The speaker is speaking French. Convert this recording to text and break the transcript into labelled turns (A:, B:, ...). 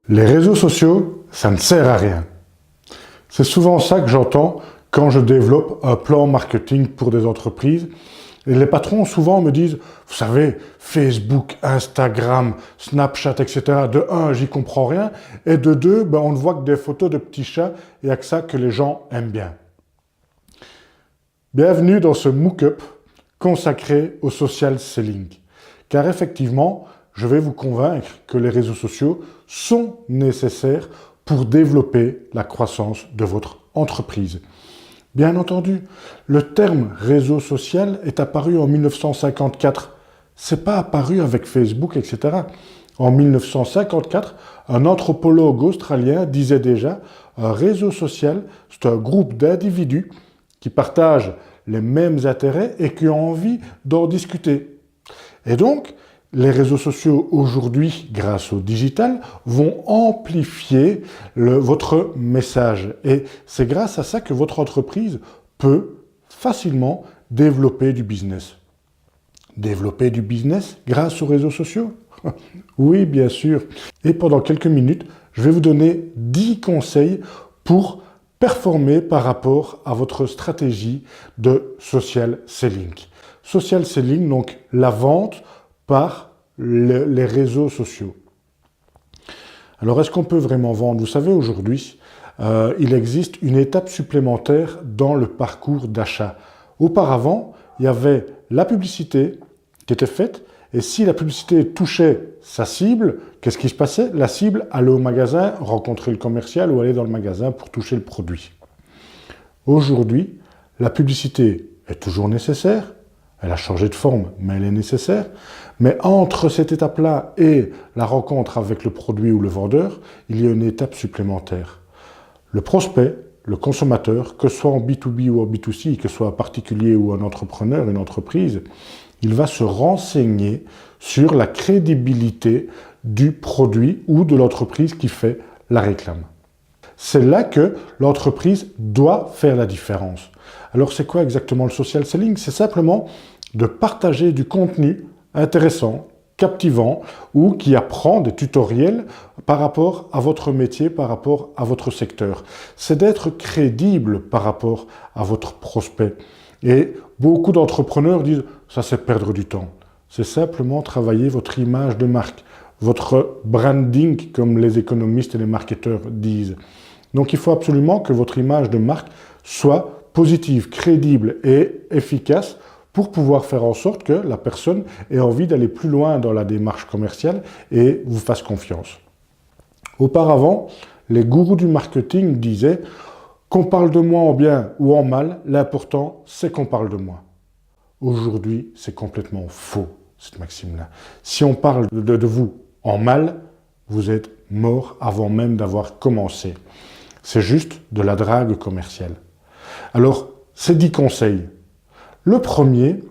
A: Les réseaux sociaux, ça ne sert à rien. C'est souvent ça que j'entends quand je développe un plan marketing pour des entreprises. Et les patrons souvent me disent, vous savez, Facebook, Instagram, Snapchat, etc. De un, j'y comprends rien. Et de deux, on ne voit que des photos de petits chats et il n'y a que ça que les gens aiment bien. Bienvenue dans ce MOOC-up consacré au social selling. Car effectivement, je vais vous convaincre que les réseaux sociaux sont nécessaires pour développer la croissance de votre entreprise. Bien entendu, le terme réseau social est apparu en 1954. C'est pas apparu avec Facebook, etc. En 1954, un anthropologue australien disait déjà un réseau social, c'est un groupe d'individus qui partagent les mêmes intérêts et qui ont envie d'en discuter. Et donc, les réseaux sociaux aujourd'hui, grâce au digital, vont amplifier votre message. Et c'est grâce à ça que votre entreprise peut facilement développer du business. Développer du business grâce aux réseaux sociaux? Oui, bien sûr. Et pendant quelques minutes, je vais vous donner 10 conseils pour performer par rapport à votre stratégie de social selling. Social selling, donc la vente par les réseaux sociaux. Alors, est-ce qu'on peut vraiment vendre? Vous savez, aujourd'hui, il existe une étape supplémentaire dans le parcours d'achat. Auparavant, il y avait la publicité qui était faite, et si la publicité touchait sa cible, qu'est-ce qui se passait? La cible allait au magasin rencontrer le commercial ou aller dans le magasin pour toucher le produit. Aujourd'hui, la publicité est toujours nécessaire. Elle a changé de forme, mais elle est nécessaire. Mais entre cette étape-là et la rencontre avec le produit ou le vendeur, il y a une étape supplémentaire. Le prospect, le consommateur, que ce soit en B2B ou en B2C, que ce soit un particulier ou un entrepreneur, une entreprise, il va se renseigner sur la crédibilité du produit ou de l'entreprise qui fait la réclame. C'est là que l'entreprise doit faire la différence. Alors, c'est quoi exactement le social selling? C'est simplement de partager du contenu intéressant, captivant, ou qui apprend des tutoriels par rapport à votre métier, par rapport à votre secteur. C'est d'être crédible par rapport à votre prospect. Et beaucoup d'entrepreneurs disent « ça c'est perdre du temps ». C'est simplement travailler votre image de marque, votre branding, comme les économistes et les marketeurs disent. Donc, il faut absolument que votre image de marque soit positive, crédible et efficace pour pouvoir faire en sorte que la personne ait envie d'aller plus loin dans la démarche commerciale et vous fasse confiance. Auparavant, les gourous du marketing disaient qu'on parle de moi en bien ou en mal, l'important c'est qu'on parle de moi. Aujourd'hui, c'est complètement faux, cette maxime-là. Si on parle de vous en mal, vous êtes mort avant même d'avoir commencé. C'est juste de la drague commerciale. Alors, ces 10 conseils. Le premier,